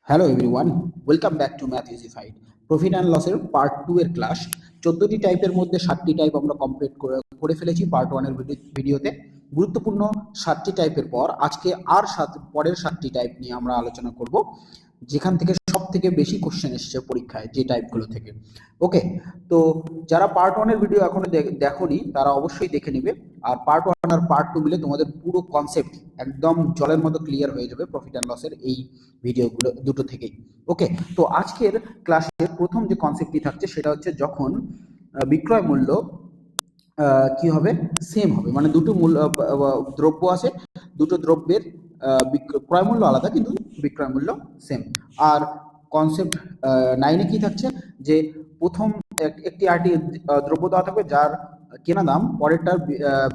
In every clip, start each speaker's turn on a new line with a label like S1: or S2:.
S1: Hello everyone, welcome back to math usified. Profit and লসের part 2 এর class. 14টি টাইপের মধ্যে 7টি টাইপ আমরা কমপ্লিট করে ফেলেছি পার্ট 1 এর ভিডিওতে। গুরুত্বপূর্ণ 7টি টাইপের পর আজকে আর পরের 7টি টাইপ নিয়ে আমরা আলোচনা করব, যেখান থেকে সব থেকে বেশি কোশ্চেন এসেছে পরীক্ষায় যে টাইপগুলো থেকে। ওকে, তো যারা পার্ট 1 এর ভিডিও এখনো দেখোনি তারা অবশ্যই দেখে নিবে। আর পার্ট 1 আর পার্ট 2 মিলে তোমাদের পুরো কনসেপ্ট একদম জলের মতো ক্লিয়ার হয়ে যাবে প্রফিট অ্যান্ড লসের এই ভিডিওগুলো দুটো থেকেই। ওকে, তো আজকের ক্লাসের প্রথম যে কনসেপ্টটি থাকছে সেটা হচ্ছে যখন বিক্রয় মূল্য কি হবে, সেম হবে, মানে দুটো দ্রব্য আছে, দুটো দ্রব্যের ক্রয় মূল্য আলাদা কিন্তু বিক্রয় মূল্য সেম। আর কনসেপ্ট 9-এ কি থাকছে, যে প্রথম একটি দ্রব্য দেওয়া থাকবে যার কেনা দাম পরেরটার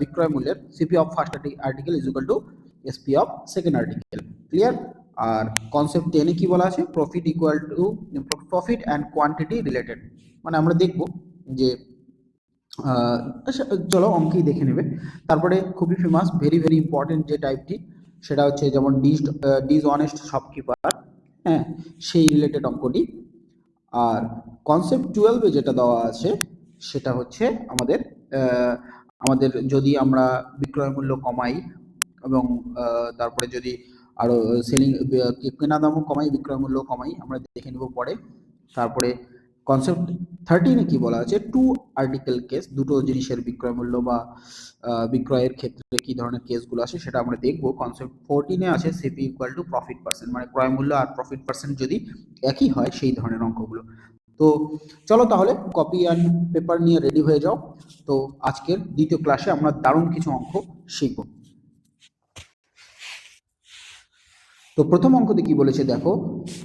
S1: বিক্রয় মূল্যের CP of first article is equal to SP of second article. Clear? আর কনসেপ্ট 10-এ কি বলা আছে, profit equal to profit and quantity related. মানে আমরা দেখব যে চলো অঙ্কেই দেখে নেবে। তারপরে খুবই ফেমাস, ভেরি ভেরি ইম্পর্টেন্ট যে টাইপটি, সেটা হচ্ছে যেমন ডিসঅনেস্ট শপকিপার, হ্যাঁ, সেই রিলেটেড অঙ্কটি। আর কনসেপ্ট 12-এ যেটা দেওয়া আছে সেটা হচ্ছে আমাদের যদি আমরা বিক্রয় মূল্য কমাই এবং তারপরে যদি আরও কেনা দামও কমাই, বিক্রয় মূল্য কমাই, আমরা দেখে নেব পরে। তারপরে কনসেপ্ট 13-এ কি বলা আছে, টু আর্টিকেল কেস, দুটো জিনিসের বিক্রয় মূল্য বা বিক্রয়ের ক্ষেত্রে কি ধরনের কেসগুলো আছে সেটা আমরা দেখব। কনসেপ্ট 14-এ আছে CP equal to profit percent, মানে ক্রয় মূল্য আর প্রফিট পার্সেন্ট যদি একই হয় সেই ধরনের অঙ্কগুলো। তো চলো তাহলে কপি অ্যান্ড পেপার নিয়ে রেডি হয়ে যাও। তো আজকের দ্বিতীয় ক্লাসে আমরা দারুণ কিছু অঙ্ক শিখব। তো প্রথম অঙ্কতে কি বলেছে দেখো,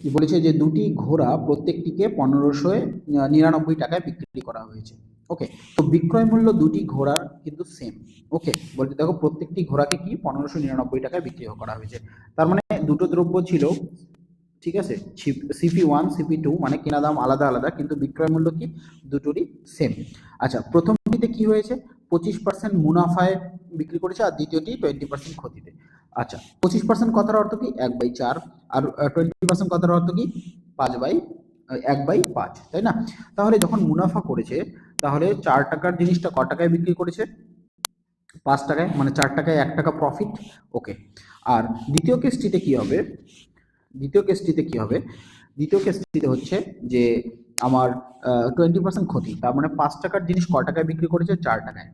S1: কি বলেছে যে দুটি ঘোড়া প্রত্যেকটিকে 1599 টাকায় বিক্রি করা হয়েছে। ওকে, তো বিক্রয় মূল্য দুটি ঘোড়ার কিন্তু সেম। ওকে, বলতে দেখো প্রত্যেকটি ঘোড়াকে কি 1599 টাকায় বিক্রি করা হয়েছে। তার মানে দুটো দ্রব্য ছিল, ঠিক আছে, সিপি 1 সিপি 2, মানে কেনা দাম আলাদা আলাদা কিন্তু বিক্রয় মূল্য কি দুটোরই সেম। আচ্ছা, প্রথমটিতে কি হয়েছে, 25% মুনাফায় বিক্রি করেছে আর দ্বিতীয়টি 20% ক্ষতিতে। আচ্ছা, 25% কথার অর্থ কি 1/4, আর 20% কথার অর্থ কি 1/5, তাই না? তাহলে যখন মুনাফা করেছে তাহলে 4 টাকার জিনিসটা ক টাকায় বিক্রি করেছে, 5 টাকায়, মানে 4 টাকায় 1 টাকা প্রফিট। ওকে, আর দ্বিতীয় কেসটিতে কি হবে, দ্বিতীয় কেসটিতে হচ্ছে যে আমার 20% ক্ষতি, তার মানে 5 টাকার জিনিস ক টাকায় বিক্রি করেছে, 4 টাকায়।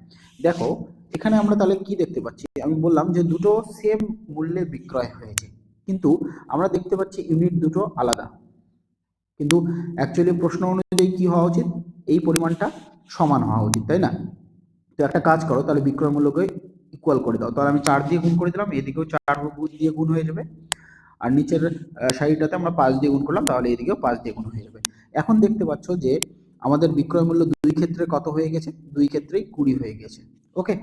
S1: দেখো এখানে আমরা তাহলে কি দেখতে পাচ্ছি, আমি বললাম যে দুটো সেম মূল্যে বিক্রয় হয়েছে, কিন্তু আমরা দেখতে পাচ্ছি ইউনিট দুটো আলাদা, কিন্তু অ্যাকচুয়ালি প্রশ্ন অনুযায়ী কি হওয়া উচিত, এই পরিমাণটা সমান হওয়া উচিত, তাই না? তো একটা কাজ করো, তাহলে বিক্রয় মূল্যকে ইকুয়াল করে দাও। তাহলে আমি 4 দিয়ে গুণ করে দিলাম, এদিকেও 4 দিয়ে গুণ হয়ে যাবে, আর নিচের সাইডটাতে আমরা 5 দিয়ে গুণ করলাম, তাহলে এদিকেও 5 দিয়ে গুণ হয়ে যাবে। এখন দেখতে পাচ্ছ যে আমাদের বিক্রয় মূল্য দুই ক্ষেত্রে কত হয়ে গেছে, দুই ক্ষেত্রেই 20 হয়ে গেছে। ওকে,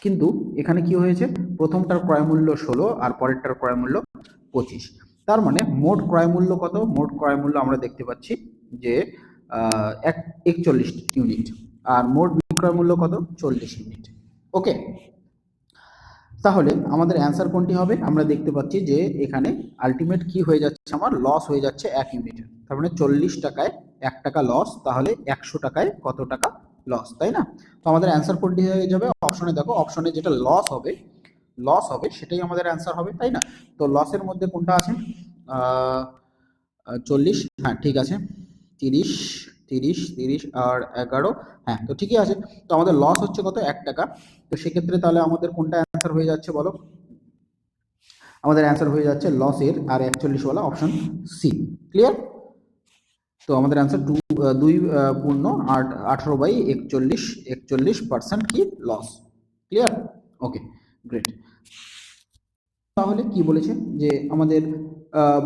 S1: কিন্তু এখানে কি হয়েছে, প্রথমটার ক্রয় মূল্য 16 আর পরেরটার ক্রয় মূল্য 25। তার মানে মোট ক্রয় মূল্য কত, মোট ক্রয় মূল্য আমরা দেখতে পাচ্ছি যে 41 ইউনিট, আর মোট বিক্রয় মূল্য কত, 40 ইউনিট। ওকে, তাহলে আমাদের অ্যান্সার কোনটি হবে, আমরা দেখতে পাচ্ছি যে এখানে আলটিমেট কি হয়ে যাচ্ছে, আমার লস হয়ে যাচ্ছে 1 ইউনিটের। তার মানে 40 টাকায় 1 টাকা লস, তাহলে 100 টাকায় কত টাকা লস, তাই না? তো আমাদের অ্যান্সার কোনটি হয়ে যাবে, অপশনে দেখো, অপশনে যেটা লস হবে সেটাই আমাদের অ্যান্সার হবে, তাই না? তো লসের মধ্যে কোনটা আছে, 40, হ্যাঁ ঠিক আছে, 30 30 30 আর 11, হ্যাঁ তো ঠিকই আছে। তো আমাদের লস হচ্ছে কত, 1 টাকা। তো সেক্ষেত্রে তাহলে আমাদের কোনটা অ্যান্সার হয়ে যাচ্ছে বলো, আমাদের অ্যান্সার হয়ে যাচ্ছে লসের আর 41 ওয়ালা অপশন সি। ক্লিয়ার? তো আমাদের অ্যান্সার 2/18/41 কি লস। ক্লিয়ার? Okay, great. তাহলে কি বলেছে, যে আমাদের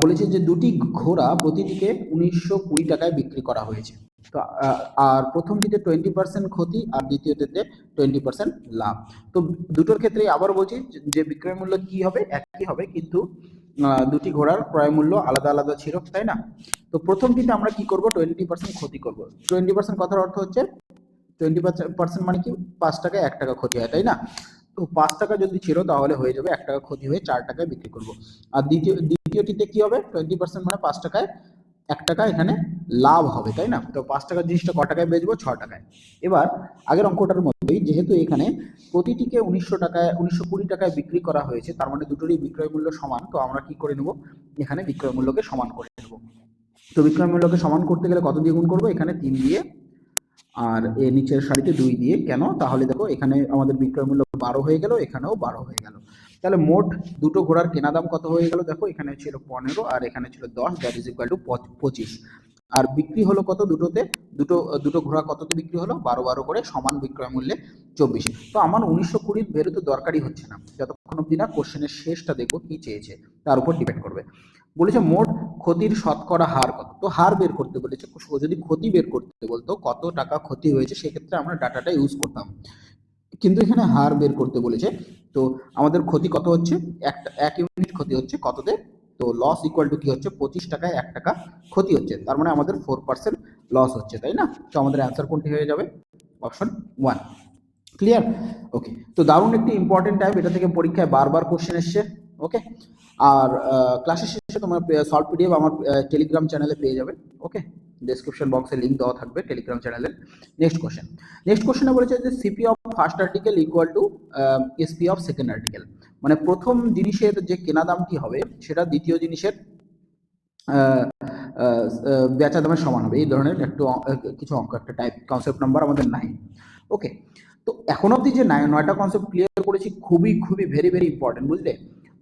S1: বলেছে যে দুটি ঘোড়া প্রতিটিকে 1920 টাকায় বিক্রি করা হয়েছে। তো আর প্রথমটিতে 20% ক্ষতি আর দ্বিতীয়টিতে 20% লাভ। তো দুটোর ক্ষেত্রেই আবার বলছি যে বিক্রয় মূল্য কি হবে, একই হবে, কিন্তু দুটি ঘোড়ার ক্রয় মূল্য আলাদা আলাদা ছিল, তাই না? তো প্রথমটিতে আমরা কি করব, 20% ক্ষতি করব। 20% কথার অর্থ হচ্ছে 20% মানে কি 5 টাকায় 1 টাকা ক্ষতি হয়, তাই না? তো 5 টাকা যদি ছিল তাহলে হয়ে যাবে 1 টাকা ক্ষতি হয়ে 4 টাকায় বিক্রি করব। আর দ্বিতীয়টিতে কি হবে, 20% মানে 5 টাকায় 1 টাকা এখানে লাভ হবে, তাই না? তো 5 টাকার জিনিসটা ক টাকায় বেচবো, 6 টাকায়। এবার আগের অঙ্কটার মতোই, যেহেতু এখানে প্রতিটিকে 1920 টাকায় বিক্রি করা হয়েছে, তার মানে দুটোরই বিক্রয় মূল্য সমান, তো আমরা কি করে নেব, এখানে বিক্রয় মূল্যকে সমান করে নেব। তো বিক্রয় মূল্যকে সমান করতে গেলে কত দিয়ে গুণ করবো, এখানে 3 দিয়ে আর এর নিচের সারিতে 2 দিয়ে। কেন, তাহলে দেখো এখানে আমাদের বিক্রয় মূল্য 12 হয়ে গেল, এখানেও 12 হয়ে গেল। তাহলে মোট দুটো ঘোড়ার কেনা দাম কত হয়ে গেল, দেখো এখানে ছিল 15 আর এখানে ছিল 10, দ্যাট ইজ ইকুয়াল টু 25। আর বিক্রি হলো কত, দুটো ঘোড়া কততে বিক্রি হলো, 12 করে, সমান বিক্রয় মূল্যে 24। তো আমার 1920 বেরোতে দরকারই হচ্ছে না, যতক্ষণ অব্দি না কোশ্চেনের শেষটা দেখবো কি চেয়েছে, তার উপর ডিপেন্ড করবে। বলেছে মোট ক্ষতির শতকরা হার কত, তো হার বের করতে বলেছে। যদি ক্ষতি বের করতে বলতো কত টাকা ক্ষতি হয়েছে, সেক্ষেত্রে আমরা ডাটাটা ইউজ করতাম, কিন্তু এখানে হার বের করতে বলেছে। তো আমাদের ক্ষতি কত হচ্ছে, 1 ইউনিট ক্ষতি হচ্ছে কততে, তো লস ইকুয়াল টু কি হচ্ছে, 25 টাকায় 1 টাকা ক্ষতি হচ্ছে, তার মানে আমাদের 4% লস হচ্ছে, তাই না? তো আমাদের অ্যান্সার কোনটি হয়ে যাবে, অপশন 1। ক্লিয়ার? ওকে, তো দারুণ একটি ইম্পর্টেন্ট টাইপ, এটা থেকে পরীক্ষায় বারবার কোশ্চেন এসছে। ওকে, আর ক্লাসের শেষে তোমার সলভ পিডিএফ আমার টেলিগ্রাম চ্যানেলে পেয়ে যাবে। ওকে, ডেসক্রিপশন বক্সে লিঙ্ক দেওয়া থাকবে টেলিগ্রাম চ্যানেলের। নেক্সট কোশ্চেনে বলেছে যে CP of first article equal to SP of second article, মানে প্রথম জিনিসের যে কেনা দামটি হবে সেটা দ্বিতীয় জিনিসের বেচা দামের সমান হবে। এই ধরনের কিছু অঙ্ক, একটা টাইপ কনসেপ্ট নাম্বার আমাদের 9। ওকে, তো এখন অবধি যে 9টা কনসেপ্ট ক্লিয়ার করেছি, খুবই ভেরি ইম্পর্টেন্ট, বুঝলে?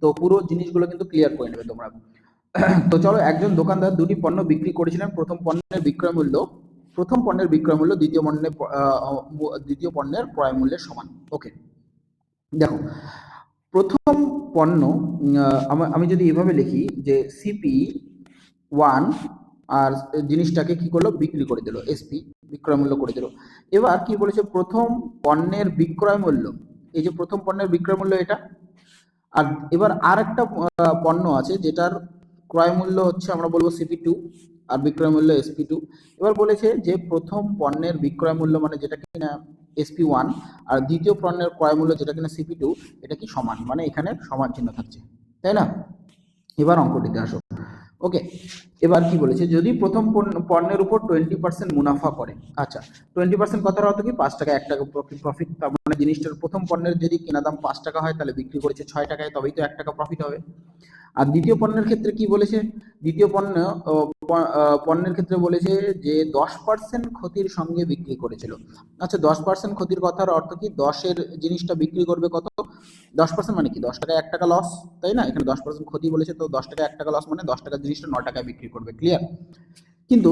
S1: তো পুরো জিনিসগুলো কিন্তু ক্লিয়ার করে নেবে তোমরা। তো চলো, একজন দোকানদার দুটি পণ্য বিক্রি করেছিলেন। প্রথম পণ্যের বিক্রয় মূল্য দ্বিতীয় পণ্যের ক্রয় মূল্যের সমান। ওকে, দেখো প্রথম পণ্য, আমি যদি এভাবে লিখি যে সিপি 1 আর জিনিসটাকে কি করলো, বিক্রি করে দিল, এসপি বিক্রয় মূল্য করে দিল। এবার কি বলেছে, প্রথম পণ্যের বিক্রয় মূল্য, এই যে প্রথম পণ্যের বিক্রয় মূল্য এটা, আর এবার আর একটা পণ্য আছে যেটার ক্রয় মূল্য হচ্ছে আমরা বলবো সিপি 2 আর বিক্রয় মূল্য এসপি 2। এবার বলেছে যে প্রথম পণ্যের বিক্রয় মূল্য মানে যেটা কিনা এসপি 1 আর দ্বিতীয় পণ্যের ক্রয় মূল্য যেটা কিনা সিপি 2, এটা কি সমান, মানে এখানে সমান চিহ্ন থাকছে, তাই না? এবার অঙ্কটিতে আসো। ওকে, এবার কি বলেছে, যদি প্রথম পণ্যের উপর 20% মুনাফা করে। আচ্ছা, 20% কথার অর্থ কি, 5 টাকা 1 টাকা প্রফিট, তার মানে জিনিসটার প্রথম পণ্যের যদি কেনা দাম 5 টাকা হয়, তাহলে বিক্রি করেছে 6 টাকায়, তবেই তো 1 টাকা প্রফিট হবে। আর দ্বিতীয় পণ্যের ক্ষেত্রে কি বলেছে, দ্বিতীয় পণ্যের ক্ষেত্রে বলেছে যে 10% ক্ষতির সঙ্গে বিক্রি করেছিল। আচ্ছা, 10% ক্ষতির কথার অর্থ কি, 10-এর জিনিসটা বিক্রি করবে কত, 10% মানে কি 10 টাকায় 1 টাকা লস, তাই না? এখানে 10% ক্ষতি বলেছে, তো 10 টাকায় 1 টাকা লস মানে 10 টাকার জিনিসটা 9 টাকায় বিক্রি করবে। ক্লিয়ার? কিন্তু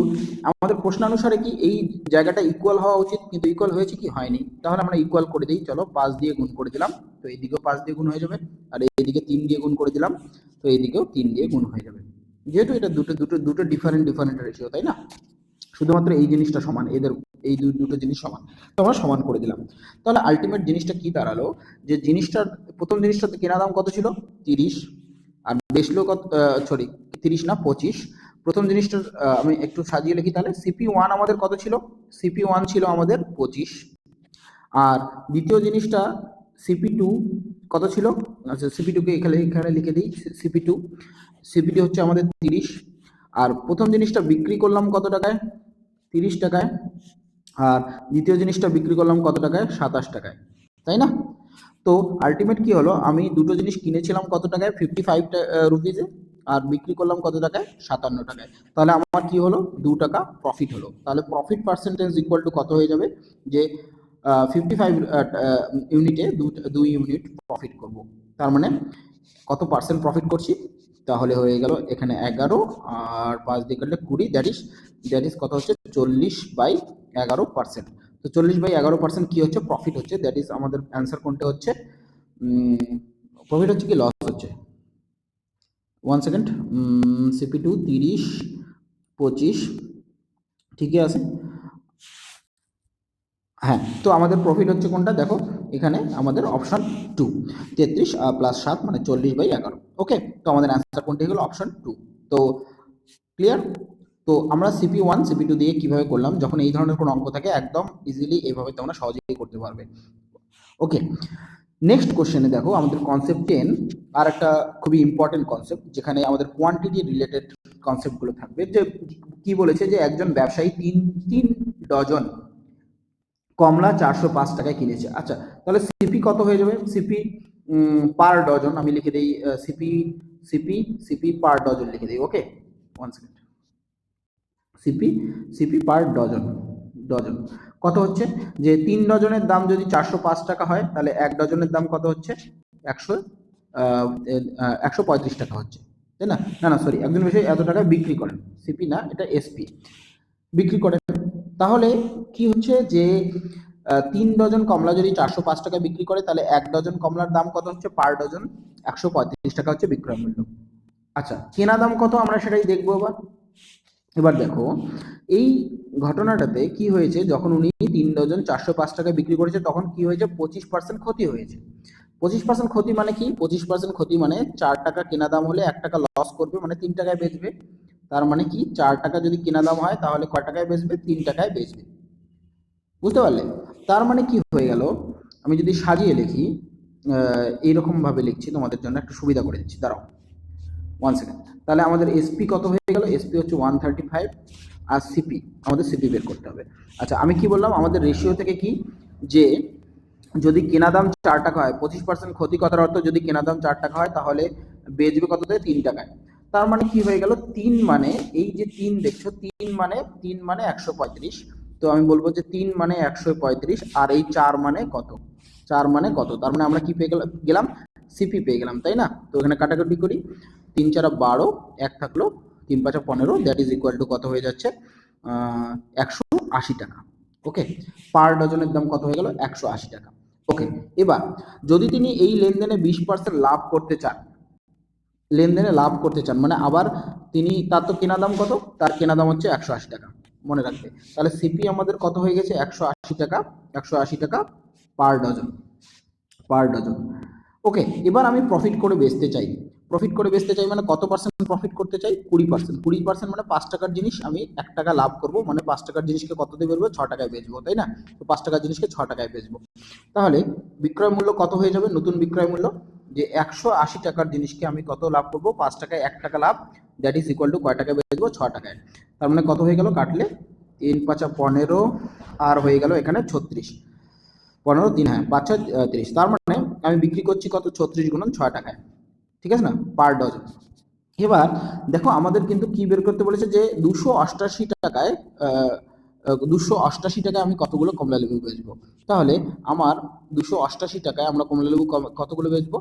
S1: আমাদের প্রশ্নানুসারে কি এই জায়গাটা ইকুয়াল হওয়া উচিত, কিন্তু ইকুয়াল হয়েছে কি, হয়নি। তাহলে আমরা ইকুয়াল করে দিই, চলো 5 দিয়ে গুণ করে দিলাম, তো এইদিকেও 5 দিয়ে গুণ হয়ে যাবে, আর এইদিকে 3 দিয়ে গুণ করে দিলাম, তো এইদিকেও 3 দিয়ে গুণ হয়ে যাবে। যেহেতু এটা দুটো ডিফারেন্ট রেশিও, তাই না? শুধুমাত্র এই জিনিসটা সমান, এদের এই দুটো জিনিস সমান, তো আমরা সমান করে দিলাম। তাহলে আলটিমেট জিনিসটা কি দাঁড়ালো, যে জিনিসটার প্রথম জিনিসটাতে কেনা দাম কত ছিল, 30, আর বেচলো কত, সরি 30 না 25। প্রথম জিনিসটার আমি একটু সাজিয়ে লিখি, তাহলে সিপি 1 আমাদের কত ছিল, সিপি 1 ছিল আমাদের 25, আর দ্বিতীয় জিনিসটা সিপি 2 কত ছিল, আচ্ছা সিপি 2 কে এখানে লিখে দিই, সিপি 2 হচ্ছে আমাদের 30, আর প্রথম জিনিসটা বিক্রি করলাম কত টাকায়, 30 টাকায়, আর দ্বিতীয় জিনিসটা বিক্রি করলাম কত টাকায়, 27 টাকায়, তাই না? তো আলটিমেট কি হলো, আমি দুটো জিনিস কিনেছিলাম কত টাকায়, 55 রুপিজে, আর বিক্রি করলাম কত টাকায়, 57 টাকায়। তাহলে আমার কি হলো, 2 টাকা প্রফিট হলো। তাহলে প্রফিট পার্সেন্টেজ ইকুয়াল টু কত হয়ে যাবে, যে 55 ইউনিটে 2 ইউনিট প্রফিট করব, তার মানে কত পার্সেন্ট প্রফিট করছি, তাহলে হয়ে গেল এখানে 11 আর 5 দিয়ে কাটলে 20, দ্যাট ইজ কত হচ্ছে, 40/11%। তো 40/11% কি হচ্ছে, প্রফিট হচ্ছে, দ্যাট ইজ আমাদের অ্যান্সার কোনটা হচ্ছে, প্রফিট হচ্ছে কি লস হচ্ছে, 1 সেকেন্ড, সিপি 2 30 25, ঠিকই আছে। হ্যাঁ, তো আমাদের প্রফিট হচ্ছে কোনটা, দেখো এখানে আমাদের অপশন 2, 33 প্লাস 7 মানে 40/11। ওকে, তো আমাদের অ্যান্সার কোনটা হলো, অপশন 2। তো ক্লিয়ার? তো আমরা সিপি 1 সিপি 2 দিয়ে কিভাবে করলাম, যখন এই ধরনের কোনো অঙ্ক থাকে একদম ইজিলি এইভাবে তোমরা সহজেই করতে পারবে। ওকে, নেক্সট কোশ্চেনে দেখো আমাদের কনসেপ্ট 10 আর একটা খুবই ইম্পর্টেন্ট কনসেপ্ট, যেখানে আমাদের কোয়ান্টিটি রিলেটেড কনসেপ্টগুলো থাকবে। যে কি বলেছে যে একজন ব্যবসায়ী তিন তিন ডজন কমলা 405 টাকায় কিনেছে। আচ্ছা, তাহলে সিপি কত হয়ে যাবে? সিপি পার ডজন আমি লিখে দিই, CP CP CP per dozen লিখে দিই। ওকে, 1 second. CP CP per dozen dozen কত হচ্ছে? যে 3 ডজনের দাম যদি 405 টাকা হয়, তাহলে 1 ডজনের দাম কত হচ্ছে? 135 টাকা হচ্ছে, তাই না? না না সরি, একজন বিষয় এত টাকায় বিক্রি করেন, সিপি না, এটা এসপি, বিক্রি করেন। তাহলে কি হচ্ছে যে 3 ডজন কমলা যদি 405 টাকা বিক্রি করে, তাহলে 1 ডজন কমলার দাম কত হচ্ছে? পার ডজন 135 টাকা হচ্ছে বিক্রয় মূল্য। আচ্ছা, কেনা দাম কত আমরা সেটাই দেখবো। এবার দেখো এই ঘটনাটাতে কি হয়েছে, যখন উনি 3 ডজন 405 টাকা বিক্রি করেছে, তখন কি হয়েছে? 25% ক্ষতি হয়েছে। 25% ক্ষতি মানে কি? 25% ক্ষতি মানে 4 টাকা কেনা দাম হলে 1 টাকা লস করবে, মানে 3 টাকায় বেচবে। তার মানে কি, 4 টাকা যদি কেনা দাম হয়, তাহলে কয় টাকায় বেচবে? 3 টাকায় বেচবে। বুঝতে পারলে? তার মানে কি হয়ে গেল, আমি যদি সাজিয়ে লিখি, এইরকম ভাবে লিখছি তোমাদের জন্য একটু সুবিধা করে দিচ্ছি, দাঁড়াও 1 সেকেন্ড। তাহলে আমাদের এসপি কত হয়ে গেল? এসপি হচ্ছে 135, আর সিপি আমাদের সিপি বের করতে হবে। আচ্ছা, আমি কি বললাম? আমাদের রেশিও থেকে কি, যে যদি কেনা দাম 4 টাকা হয়, 25% ক্ষতি কথার অর্থ যদি কেনা দাম 4 টাকা হয়, তাহলে বেচবে কততে? 3 টাকায়। তার মানে কি হয়ে গেল? 3 মানে, এই যে 3 দেখছো, 3 মানে 135। তো আমি বলবো যে 3 মানে 135, আর এই 4 মানে কত? 4 মানে কত? তার মানে আমরা কি পেয়ে গেলাম? সিপি পেয়ে গেলাম, তাই না? তো এখানে কাটাকাটি করি, 3 4 12, 1 থাকলো, 3 5 15, দ্যাট ইজ ইকুয়াল টু কত হয়ে যাচ্ছে? 180 টাকা। ওকে, পার ডজনের দাম কত হয়ে গেল? 180 টাকা। ওকে, এবার যদি তিনি এই লেনদেনে 20% লাভ করতে চান, লেনদেনে লাভ করতে চান মানে আবার তিনি, তার তো কেনা দাম কত? তার কেনা দাম হচ্ছে 180 টাকা, মনে রাখবে। তাহলে সিপি আমাদের কত হয়ে গেছে? 180 টাকা। 180 টাকা পার ডজন, পার ডজন। ওকে, এবার আমি প্রফিট করে বেচতে চাই। প্রফিট করে বেচতে চাই মানে কত পার্সেন্ট প্রফিট করতে চাই? 20%। 20% মানে 5 টাকার জিনিস আমি 1 টাকা লাভ করবো, মানে 5 টাকার জিনিসকে কত দিয়ে বেরবো? 6 টাকায় বেচবো, তাই না? তো 5 টাকার জিনিসকে 6 টাকায় বেচবো। তাহলে বিক্রয় মূল্য কত হয়ে যাবে? নতুন বিক্রয় মূল্য, যে 180 টাকার জিনিসকে আমি কত লাভ করবো? 5 টাকায় 1 টাকা লাভ, দ্যাট ইজ ইকুয়াল টু কয় টাকায় বেচবো? 6 টাকায়। তার মানে কত হয়ে গেল? কাটলে 3 5 15, আর হয়ে গেল এখানে 36, 15 3, হ্যাঁ 5 6 30। তার মানে আমি বিক্রি করছি কত? 36 গুণন 6 টাকায়, ঠিক আছে না? Per dozen. এবার দেখো আমাদের কিন্তু কি বের করতে বলেছে, যে 288 টাকায় 288 টাকায় আমি কতগুলো কমলা লেবু বেচবো। তাহলে আমার 288 টাকায় আমরা কমলা লেবু কতগুলো বেচবো?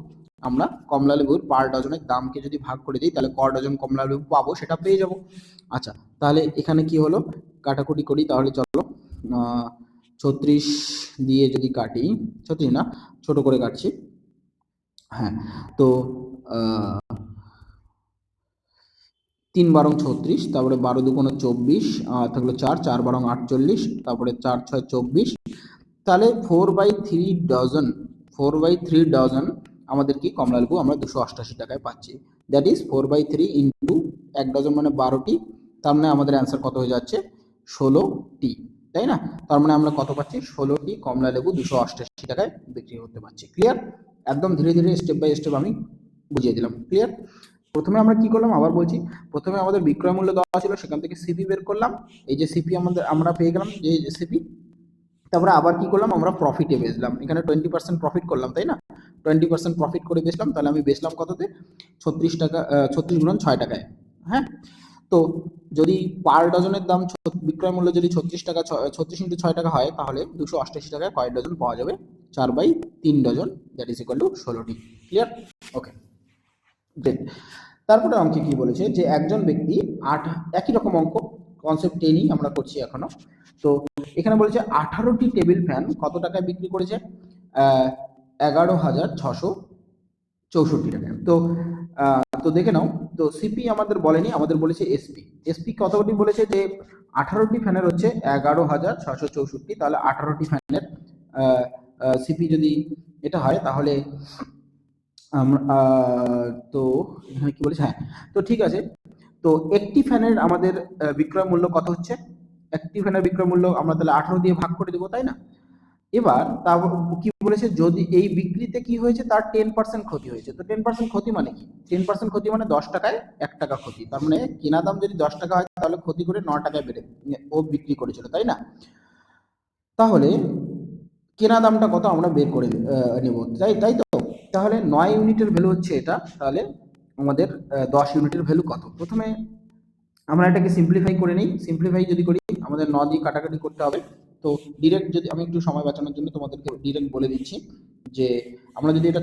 S1: আমরা কমলা লেবুর পার ডজনের দামকে যদি ভাগ করে দিই, তাহলে ক ডজন কমলা লেবু পাবো সেটা পেয়ে যাব। আচ্ছা, তাহলে এখানে কি হলো? কাটাকুটি করি, তাহলে চলো 36 দিয়ে যদি কাটি, 36 না, ছোট করে কাটছি। হ্যাঁ, তো 3 12 36, তারপরে 12 2 24, থাকলো 4 4 12 48, তারপরে 4 6 24। তাহলে 4/3 ডজন, 4/3 ডজন আমাদের কি কমলা লেবু আমরা 288 টাকায় পাচ্ছি। দ্যাট ইজ 4/3 ইন্টু 1 ডজন মানে 12টি। তার মানে আমাদের অ্যান্সার কত হয়ে যাচ্ছে? 16টি, তাই না? তার মানে আমরা কত পাচ্ছি? 16টি কমলা লেবু 288 টাকায় বিক্রি করতে পারছি। ক্লিয়ার? একদম ধীরে ধীরে স্টেপ বাই স্টেপ আমি বুঝিয়ে দিলাম। ক্লিয়ার? প্রথমে আমরা কি করলাম আবার বলছি, প্রথমে আমাদের বিক্রয় মূল্য দেওয়া ছিল, সেখান থেকে সিপি বের করলাম। এই যে সিপি আমাদের আমরা পেয়ে গেলাম, যে সিপি। তারপরে আবার কি করলাম? আমরা প্রফিটে বেচলাম, এখানে 20% প্রফিট করলাম, তাই না? 20% প্রফিট করে বেচলাম, তাহলে আমি বেচলাম কততে? 36 টাকা, 36 গুণন 6 টাকায়। হ্যাঁ, তো যদি পার ডজনের দাম বিক্রয় মূল্য যদি 36 টাকা, 36 ইন্টু 6 টাকা হয়, তাহলে 288 টাকায় কয় ডজন পাওয়া যাবে? 4/3 dozen, that is equal to 16টি। ক্লিয়ার? Okay, great. তারপরে আমাকে কি বলেছে, যে একজন ব্যক্তি একই রকম অঙ্ক, কনসেপ্ট 10ই আমরা করছি এখনো। তো এখানে বলেছে 18টি টেবিল ফ্যান কত টাকায় বিক্রি করেছে? 11,664 টাকায়। তো দেখে নাও, তো সিপি আমাদের বলেনি, আমাদের বলেছে এসপি। এসপি কতটি বলেছে? যে 18টি ফ্যানের হচ্ছে 11,664, তাহলে 18টি ফ্যানের সিপি যদি এটা হয়, তাহলে তো এখানে কি বলেছে? হ্যাঁ, তো ঠিক আছে। তো একটি ফ্যানের আমাদের বিক্রয় মূল্য কত হচ্ছে? একটি ফ্যানের বিক্রয় মূল্য আমরা তাহলে 18 দিয়ে ভাগ করে দেবো, তাই না? এবার তারপর কি বলেছে, যদি এই বিক্রিতে কি হয়েছে, তার 10% ক্ষতি হয়েছে। তো 10% ক্ষতি মানে কি? 10% ক্ষতি মানে 10 টাকায় 1 টাকা ক্ষতি। তার মানে কেনা দাম যদি 10 টাকা হয়, তাহলে ক্ষতি করে 9 টাকায় বেড়ে ও বিক্রি করেছিল, তাই না? তাহলে কেনা দামটা কত আমরা বের করে নেব, তাই তাই তো। তাহলে 9 ইউনিটের ভ্যালু হচ্ছে এটা। তাহলে আমাদের 10 ইউনিটের ভ্যালু কত? প্রথমে আমরা এটাকে সিম্পলিফাই করে নিই। সিম্পলিফাই যদি করি, আমাদের 9 দিয়ে কাটাকাটি করতে হবে। তো ডিরেক্ট যদি আমি একটু সময় বাঁচানোর জন্য তোমাদেরকে ডিরেক্ট বলে দিচ্ছি যে আমরা যদি এটা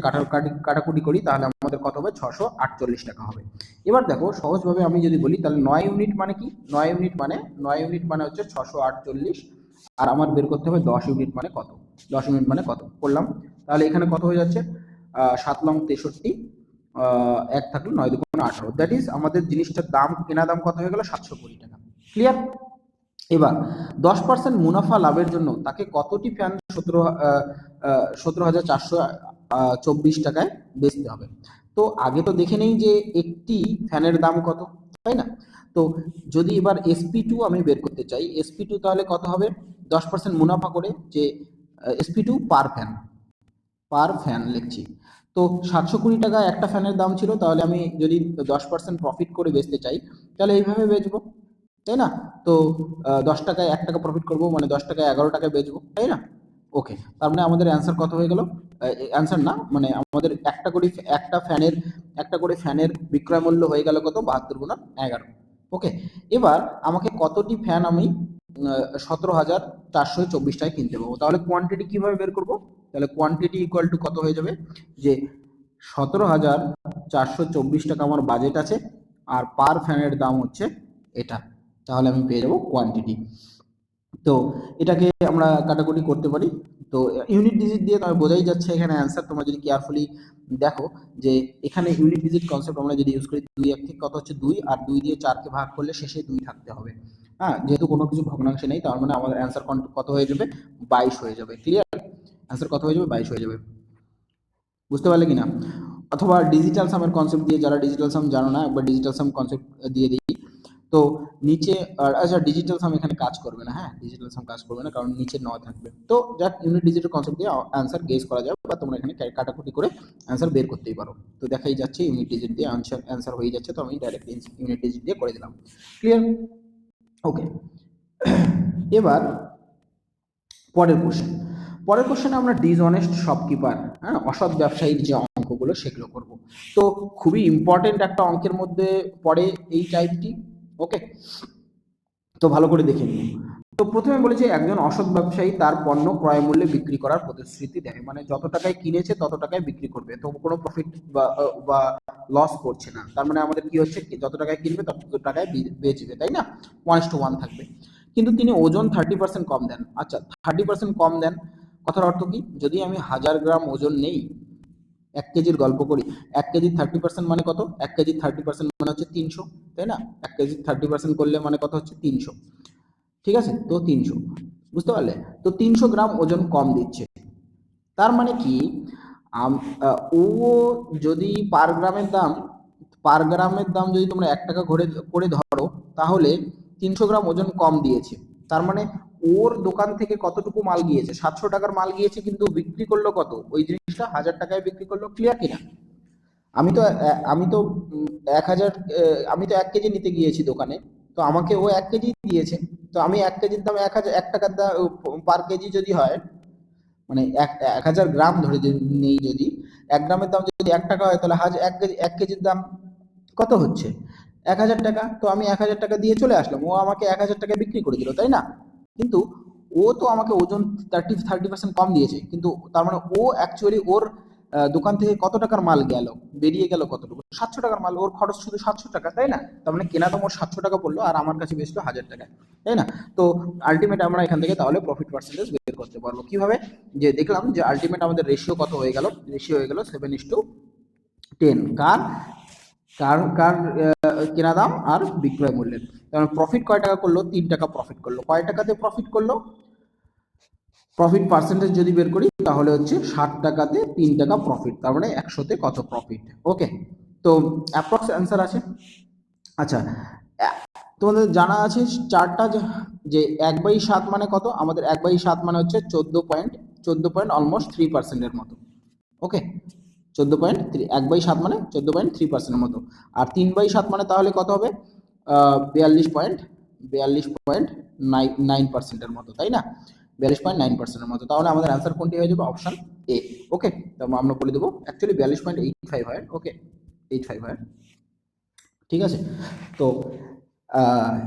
S1: কাটাকুটি করি, তাহলে আমাদের কত হবে? 648 টাকা হবে। এবার দেখো, সহজভাবে আমি যদি বলি, তাহলে 9 ইউনিট মানে কি? 9 ইউনিট মানে হচ্ছে 648, আর আমার বের করতে হবে 10 ইউনিট মানে কত। 10 ইউনিট মানে কত করলাম, তাহলে এখানে কত হয়ে যাচ্ছে? 7 লং 63, এক থাকলো 9 2 18, দ্যাট ইজ আমাদের জিনিসটার দাম, কেনা দাম কত হয়ে গেল? 720 টাকা। ক্লিয়ার? এবার 10% মুনাফা লাভের জন্য তাকে কতটি ফ্যান 17,424 টাকায় বেচতে হবে? তো আগে তো দেখে নেই যে একটি ফ্যানের দাম কত, তাই না? তো যদি এবার SP2 আমি বের করতে চাই, SP2 তাহলে কত হবে? 10% মুনাফা করে, যে SP2 পার ফ্যান লিখছি। তো 720 টাকা একটা ফ্যানের দাম ছিল, তাহলে আমি যদি 10% প্রফিট করে বেচতে চাই, তাহলে এইভাবে বেচবো, তাই না? তো 10 টাকায় 1 টাকা প্রফিট করবো, মানে 10 টাকায় 11 টাকায় বেচবো, তাই না? ওকে, তার মানে আমাদের অ্যান্সার কত হয়ে গেল? অ্যান্সার না, মানে আমাদের একটা করে ফ্যানের বিক্রয় মূল্য হয়ে গেল কত? 72 গুণা 11। ওকে, এবার আমাকে কতটি ফ্যান আমি 17,424 টাকায় কিনতে পাবো? তাহলে কোয়ান্টিটি কিভাবে বের করবো? তাহলে কোয়ান্টিটি ইকুয়াল টু কত হয়ে যাবে? যে 17,424 টাকা আমার বাজেট আছে, আর পার ফ্যানের দাম হচ্ছে এটা, তাহলে আমি পেয়ে যাবো কোয়ান্টিটি। তো এটাকে আমরা কাটাকুটি করতে পারি। তো ইউনিট ডিজিট দিয়ে তোমার বোঝাই যাচ্ছে এখানে অ্যান্সার। তোমরা যদি কেয়ারফুলি দেখো, যে এখানে ইউনিট ডিজিট কনসেপ্ট আমরা যদি ইউজ করি, 2 1 থেকে কত হচ্ছে 2, আর 2 দিয়ে 4কে ভাগ করলে শেষে 2 থাকতে হবে। হ্যাঁ, যেহেতু কোনো কিছু ভগ্নাংশে নেই, তার মানে আমাদের অ্যান্সার কত হয়ে যাবে? 22 হয়ে যাবে। ক্লিয়ার? অ্যান্সার কত হয়ে যাবে? 22 হয়ে যাবে। বুঝতে পারলে কিনা? অথবা ডিজিটাল সামের কনসেপ্ট দিয়ে, যারা ডিজিটাল সাম জানো না, একবার ডিজিটাল সাম কনসেপ্ট দিয়ে দিই। তো নিচে, আচ্ছা ডিজিটাল সাম এখানে কাজ করবে না, হ্যাঁ ডিজিটাল সাম কাজ করবে না, কারণ নিচে 9 থাকবে। তো যাক, ইউনিট ডিজিটাল কনসেপ্ট দিয়ে অ্যান্সার গেস করা যাবে, বা তোমরা এখানে কাটাকুটি করে অ্যান্সার বের করতেই পারো। তো দেখাই যাচ্ছে ইউনিট ডিজিট দিয়ে অ্যান্সার হয়ে যাচ্ছে, তো আমি ডাইরেক্ট ইউনিট ডিজিট দিয়ে করে দিলাম। ক্লিয়ার? ওকে, এবার পরের কোশ্চেনে আমরা ডিসঅনেস্ট শপকিপার, হ্যাঁ অসৎ ব্যবসায়ীর যে অঙ্কগুলো সেগুলো করব। তো খুবই ইম্পর্টেন্ট একটা অঙ্কের মধ্যে পড়ে এই টাইপটি। ওকে, তো ভালো করে দেখে নিন। তো প্রথমে বলেছে, একজন অসৎ ব্যবসায়ী তার পণ্য ক্রয় মূল্যে বিক্রি করার প্রতিশ্রুতি দেয়, মানে যত টাকায় কিনেছে তত টাকায় বিক্রি করবে, তো কোনো প্রফিট বা লস করছে না। তার মানে আমাদের কি হচ্ছে, যত টাকায় কিনবে তত টাকায় বেচবে, তাই না? 1:1 থাকবে। কিন্তু তিনি ওজন 30% কম দেন। আচ্ছা, 30% কম দেন, কথার অর্থ কি? যদি আমি 1000 গ্রাম ওজন নেই, 1 কেজির গল্প করি, 1 কেজির 30% মানে কত? 1 কেজির 30% মানে হচ্ছে 300, তাই না? 1 কেজির 30% করলে মানে কত হচ্ছে? 300। ঠিক আছে, তো 300, বুঝতে পারলে? তো 300 গ্রাম ওজন কম দিচ্ছে, তার মানে কি? ও যদি পার গ্রামের দাম যদি তোমরা 1 টাকা করে ধরো, তাহলে 300 গ্রাম ওজন কম দিয়েছে। তার মানে ওর দোকান থেকে কতটুকু মাল গিয়েছে? 700 টাকার মাল গিয়েছে, কিন্তু বিক্রি করলো কত? ওই জিনিসটা 1000 টাকায় বিক্রি করলো। ক্লিয়ার কিনা? আমি তো আমি তো 1000, আমি তো 1 কেজি নিতে গিয়েছি দোকানে, তো আমাকে ও 1 কেজি দিয়েছে। তো আমি 1 কেজির দাম 1 টাকার দাম পার কেজি যদি হয়, মানে 1000 গ্রাম ধরে যদি নেই, যদি 1 গ্রামের দাম যদি 1 টাকা হয়, তাহলে 1 কেজির দাম কত হচ্ছে? 1000 টাকা। তো আমি 1000 টাকা দিয়ে চলে আসলাম, ও আমাকে 1000 টাকায় বিক্রি করে দিল, তাই না? কিন্তু ও তো আমাকে ওজন 30% কম দিয়েছে, কিন্তু তার মানে ও অ্যাকচুয়ালি ওর দোকান থেকে কত টাকার মাল গেল, বেরিয়ে গেল কতটুকু? 700 টাকার মাল, ওর খরচ শুধু 700 টাকা, তাই না? তার মানে কেনা তো মোট 700 টাকা পড়লো, আর আমার কাছে বেচলো 1000 টাকায়, তাই না? তো আলটিমেট আমরা এখান থেকে তাহলে প্রফিট পার্সেন্টেজ বের করতে পারবো কিভাবে? যে দেখলাম যে আলটিমেট আমাদের রেশিও কত হয়ে গেল? রেশিও হয়ে গেল 7:10। কার কার কার কেনা দাম আর বিক্রয় মূল্যের। কারণ প্রফিট কয় টাকা করলো? 3 টাকা প্রফিট করলো। কয় টাকাতে প্রফিট করলো? প্রফিট পার্সেন্টেজ যদি বের করি, তাহলে হচ্ছে 60 টাকাতে 3 টাকা প্রফিট, তার মানে 100তে কত প্রফিট? ওকে, তো অ্যাপ্রক্স অ্যান্সার আছে। আচ্ছা, তোমাদের জানা আছে চারটা, যে 1/7 মানে কত? আমাদের 1/7 মানে হচ্ছে 14.3 14 অলমোস্ট 3%-এর মতো। ওকে, 14.3, 1/7 মানে 14.3%-এর মতো। আর 3/7 মানে তাহলে কত হবে? 42.9%-এর মতো, তাই না? 42.9%-এর মতো। তাহলে আমাদের অ্যান্সার কোনটি হয়ে যাবে? Option A. ওকে, তারপর আমরা বলে দেবো অ্যাকচুয়ালি 42.85 হয়। ওকে, 85 হয়, ঠিক আছে। তো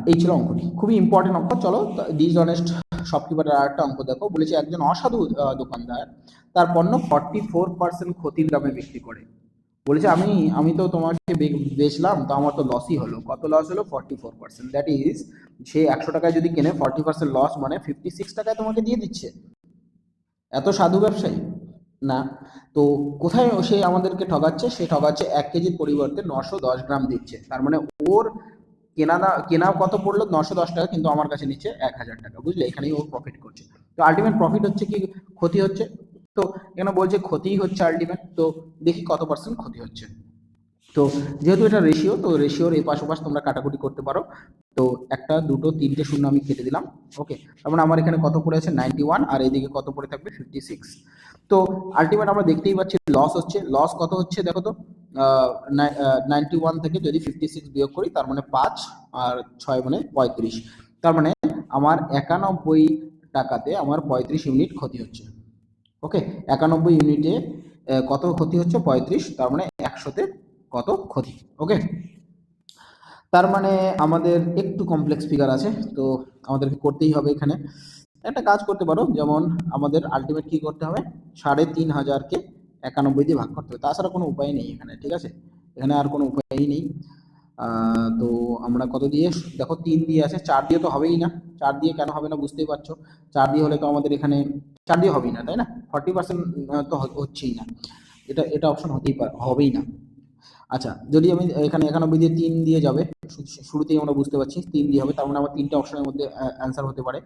S1: এই ছিল অঙ্কটি, খুবই ইম্পর্টেন্ট অঙ্ক। চলো, ডিসঅনেস্ট শপকিপারের আরেকটা অঙ্ক দেখো। বলেছে একজন অসাধু দোকানদার তার পণ্য 44% ক্ষতির দামে বিক্রি করে। বলেছে আমি তো তোমাকে বেচলাম, তো আমার তো লসই হলো। কত লস হলো? 44%। দ্যাট ইজ সে 100 টাকায় যদি কেনে, 40% লস মানে 56 টাকায় তোমাকে দিয়ে দিচ্ছে। এত সাধু ব্যবসায়ী না। তো কোথায় সে আমাদেরকে ঠগাচ্ছে? সে ঠগাচ্ছে 1 কেজির পরিবর্তে 910 গ্রাম দিচ্ছে। তার মানে ওর কেনা কত পড়লো? 910 টাকা, কিন্তু আমার কাছে নিচ্ছে 1000 টাকা। বুঝলে, এখানেই ও প্রফিট করছে। তো আলটিমেট প্রফিট হচ্ছে কি ক্ষতি হচ্ছে? তো এখানে বলছে ক্ষতিই হচ্ছে আলটিমেট। তো দেখি কত পার্সেন্ট ক্ষতি হচ্ছে। তো যেহেতু এটা রেশিও, তো রেশিওর এই পাশ ওপাশ তোমরা কাটাকুটি করতে পারো। তো 1, 2, 3টে শূন্য আমি কেটে দিলাম। ওকে, তার মানে আমার এখানে কত পড়ে আছে? 91, আর এইদিকে কত পড়ে থাকবে? 56। তো আলটিমেট আমরা দেখতেই পাচ্ছি লস হচ্ছে। লস কত হচ্ছে দেখো তো? 91 থেকে যদি 56 বিয়োগ করি, তার মানে 5 আর 6 মানে 35। তার মানে আমার 91 টাকাতে আমার 35 ইউনিট ক্ষতি হচ্ছে। ওকে, 91 ইউনিটে কত ক্ষতি হচ্ছে? 35। তার মানে 100-তে কত ক্ষতি? ওকে, তার মানে আমাদের একটু কমপ্লেক্স ফিগার আছে, তো আমাদেরকে করতেই হবে। এখানে একটা কাজ করতে পারো, যেমন আমাদের আলটিমেট কি করতে হবে? 3500-কে 91 দিয়ে ভাগ করতে হবে, তাছাড়া কোনো উপায় নেই এখানে, ঠিক আছে? এখানে আর কোনো উপায়ই নেই। তো আমরা কত দিয়ে? দেখো 3 দিয়ে আছে, 4 দিয়ে তো হবেই না। 4 দিয়ে কেন হবে না বুঝতেই পারছো। 4 দিয়ে হলে তো আমাদের এখানে 4 দিয়ে হবেই না, তাই না? 40% তো হচ্ছেই না। এটা অপশন হবেই না। আচ্ছা, যদি আমি এখানে 91 দিয়ে 3 দিয়ে যাবে, শুরুতেই আমরা বুঝতে পারছি 3 দিয়ে হবে। তার মানে আমার 3টে অপশনের মধ্যে অ্যান্সার হতে পারে।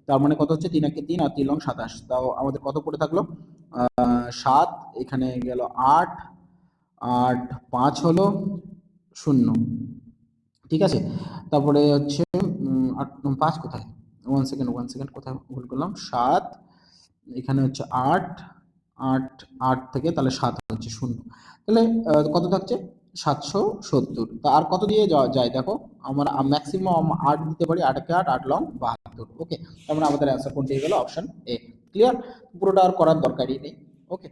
S1: তার মানে কত হচ্ছে? 3 একে 3 আর 3 লং 27। তাও আমাদের কত পড়ে থাকলো? 7, এখানে গেল 8, 8, 5 হলো 0, ঠিক আছে। তারপরে হচ্ছে 5 কোথায়? 1 সেকেন্ড, কোথায় ভুল করলাম? 7, এখানে হচ্ছে 8, 8, 8 থেকে তাহলে 7 হচ্ছে 0। তাহলে কত থাকছে? 770। তা আর কত দিয়ে যাওয়া যায় দেখো? আমরা ম্যাক্সিমাম 8 দিতে পারি। 8 একে 8, 8 লং 72। ওকে, তার মানে আমাদের অ্যান্সার কোনটি হয়ে গেল? Option A. ক্লিয়ার? পুরোটা আর করার দরকারই নেই। ওকে,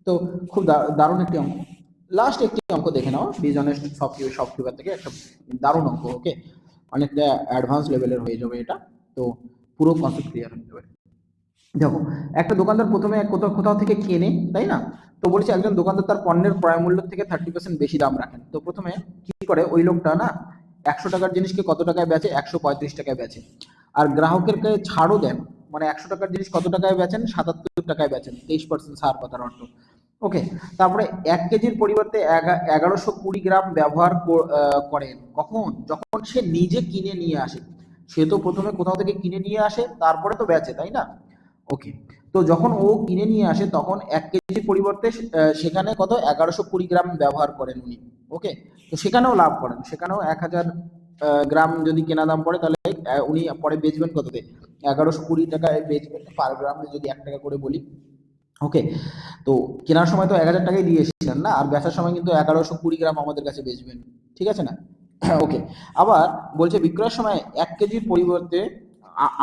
S1: তো খুব দারুণ একটি অঙ্ক। লাস্ট একটি অঙ্ক দেখে নাও, ডিসঅনেস্ট শপকিপার থেকে একটা দারুণ অঙ্ক। ওকে, অনেকটা অ্যাডভান্স লেভেলের হয়ে যাবে এটা। তো পুরো কনসেপ্ট ক্লিয়ার হয়ে যাবে। দেখো, একটা দোকানদার প্রথমে কোথাও কোথাও থেকে কেনে, তাই না? তো বলছে একজন দোকানদার তার পণ্যের ক্রয় মূল্য থেকে 30% বেশি দাম রাখেন। তো প্রথমে কি করে ওই লোকটা না, 100 টাকার জিনিসকে কত টাকায় বেচে? 135 টাকায় বেচে। আর গ্রাহকের কাছে ছাড়ও দেন, মানে 100 টাকার জিনিস কত টাকায় বেচেন? 77 টাকায় বেচেন, 23% ছাড় কথার অর্থ। ওকে, তারপরে 1 কেজির পরিবর্তে 1120 গ্রাম ব্যবহার করেন। কখন? যখন সে নিজে কিনে নিয়ে আসে। সে তো প্রথমে কোথাও থেকে কিনে নিয়ে আসে, তারপরে তো বেচে, তাই না? ওকে, তো যখন ও কিনে নিয়ে আসে, তখন 1 কেজির পরিবর্তে সেখানে কত? 1120 গ্রাম ব্যবহার করেন উনি। ওকে, তো সেখানেও লাভ করেন। সেখানেও 1000 গ্রাম যদি কেনা দাম পড়ে, তাহলে উনি পরে বেচবেন কততে? 1120 টাকায় বেচবেন পার গ্রামে, যদি 1 টাকা করে বলি। ওকে, তো কেনার সময় তো 1000 টাকাই দিয়ে এসেছিলেন না, আর বেচার সময় কিন্তু 1120 গ্রাম আমাদের কাছে বেচবেন, ঠিক আছে না? ওকে, আবার বলছে বিক্রয়ের সময় 1 কেজির পরিবর্তে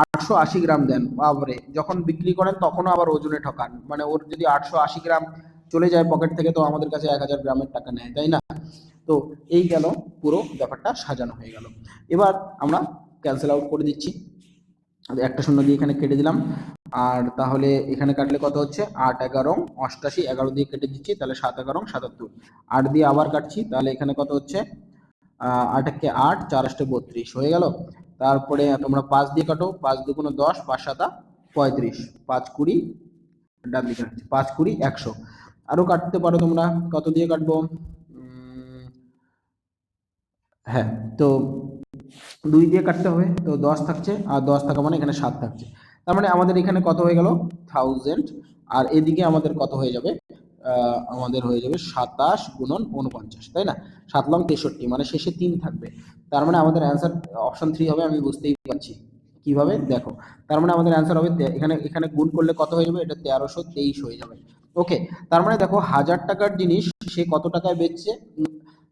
S1: 880 গ্রাম দেন। বাবারে, যখন বিক্রি করেন তখনও আবার ওজনে ঠকান। মানে ওর যদি 880 গ্রাম চলে যায় পকেট থেকে, তো আমাদের কাছে 1000 গ্রামের টাকা নেয়, তাই না? তো এই গেল, পুরো ব্যাপারটা সাজানো হয়ে গেল। এবার আমরা ক্যান্সেল আউট করে দিচ্ছি। একটা শূন্য দিয়ে এখানে কেটে দিলাম। আর তাহলে এখানে কাটলে কত হচ্ছে? 8, 11, 88, 11 দিয়ে কেটে দিচ্ছি, তাহলে 7, 11, 77। 8 দিয়ে আবার কাটছি, তাহলে এখানে কত হচ্ছে? 8 একে 8, 4 8 32 হয়ে গেল। তারপরে তোমরা 5 দিয়ে কাটো, 5 দুগুণ 10, 5 7 35, 5 20, ডান দিকে রাখছি, 5 20 100। আরো কাটতে পারো তোমরা, কত দিয়ে কাটবো? হ্যাঁ, তো 2 দিয়ে কাটতে হবে, তো 10 থাকছে, আর 10 থাকা মানে এখানে 7 থাকছে। তার মানে আমাদের এখানে কত হয়ে গেল? 1000। আর এদিকে আমাদের কত হয়ে যাবে? আমাদের হয়ে যাবে 27 গুণন 49, তাই না? 7 লং 63, মানে শেষে 3 থাকবে। তার মানে আমাদের অ্যান্সার অপশন 3 হবে, আমি বুঝতেই পারছি। কিভাবে দেখো, তার মানে আমাদের অ্যান্সার হবে এখানে এখানে গুণ করলে কত হয়ে যাবে, এটা 1323 হয়ে যাবে। ওকে, তার মানে দেখো 1000 টাকার জিনিস সে কত টাকায় বেচছে,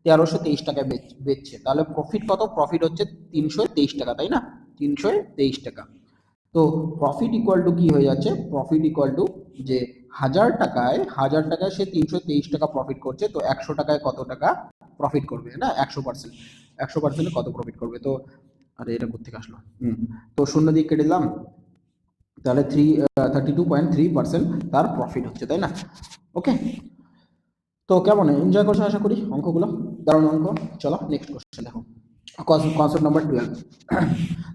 S1: 1323 টাকায় বেচছে, তাহলে প্রফিট কত, প্রফিট হচ্ছে 323 টাকা, তাই না, 323 টাকা। তো প্রফিট ইকুয়াল টু কি হয়ে যাচ্ছে, প্রফিট ইকুয়াল টু যে 1000 টাকায় সে 323 টাকা প্রফিট করছে, তো 100 টাকায় কত টাকা প্রফিট করবে না, 100%, 100%-এ কত প্রফিট করবে। তো আরে এটা কোথেকে আসলো, তো শূন্য দিয়ে কেটে দিলাম, তাহলে 32.3% তার প্রফিট হচ্ছে, তাই না। ওকে, তো কেমন এনজয় করছো আশা করি অঙ্কগুলো, দারুণ অঙ্ক। চলো নেক্সট কোশ্চেন দেখো, কনসেপ্ট নাম্বার 12।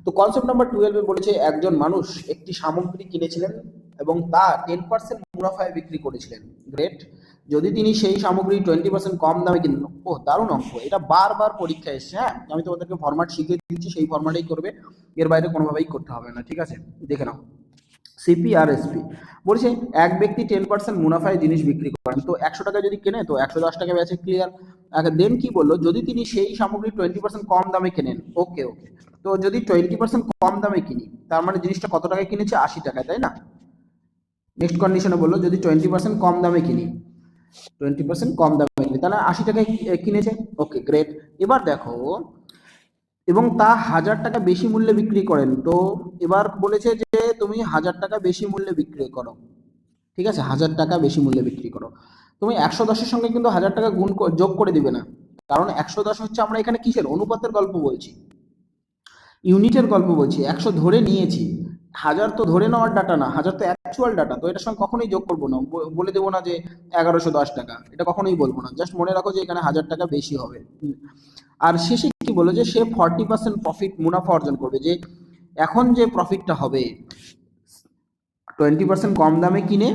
S1: তো কনসেপ্ট নাম্বার 12 বলেছে একজন মানুষ একটি সামগ্রী কিনেছিলেন এবং তা 10% মুনাফায় বিক্রি করেছিলেন। গ্রেট। যদি তিনি সেই সামগ্রী 20% কম দামে কিনলেন। ও দারুণ অঙ্ক, এটা বারবার পরীক্ষায় এসছে। হ্যাঁ, আমি তোমাদেরকে ফরম্যাট শিখিয়ে দিচ্ছি, সেই ফরম্যাটেই করবে, এর বাইরে কোনোভাবেই করতে হবে না, ঠিক আছে। দেখে নাও, সিপি আর এসপি বলছে এক ব্যক্তি 10% মুনাফায় জিনিস বিক্রি করেন, তো 100 টাকায় যদি কেনে তো 110 টাকা বেচে, ক্লিয়ার। দেন কি বললো, যদি তিনি সেই সামগ্রী 20% কম দামে কেনেন। ওকে ওকে, তো যদি 20% কম দামে কিনি, তার মানে জিনিসটা কত টাকায় কিনেছে, 80 টাকায়, তাই না। নেক্সট কন্ডিশনে বললো যদি 20% কম দামে কিনি, 20% কম দামে কিনি, তাহলে 80 টাকায় কিনেছে। Okay great. এবার দেখো, এবং তা 1000 টাকা বেশি মূল্যে বিক্রি করেন, তো এবার বলেছে যে তুমি 1000 টাকা বেশি মূল্যে বিক্রি করো, ঠিক আছে, 1000 টাকা বেশি মূল্যে বিক্রি করো। তুমি 110-এর সঙ্গে কিন্তু 1000 টাকা যোগ করে দিবে না, কারণ 110 হচ্ছে, আমরা এখানে কিসের অনুপাতের গল্প বলছি, ইউনিটের গল্প বলছি। 100 ধরে নিয়েছি, 1000 তো ধরে নেওয়ার ডাটা না, 1000 তো অ্যাকচুয়াল ডাটা, তো এটার সঙ্গে কখনোই যোগ করবো না, বলে দেবো না যে 1110 টাকা, এটা কখনোই বলবো না, জাস্ট মনে রাখো যে এখানে 1000 টাকা বেশি হবে। আর শেষে কি বলো, যে সে 40% প্রফিট মুনাফা অর্জন করবে, যে এখন যে প্রফিটটা হবে 20% কম দামে কিনে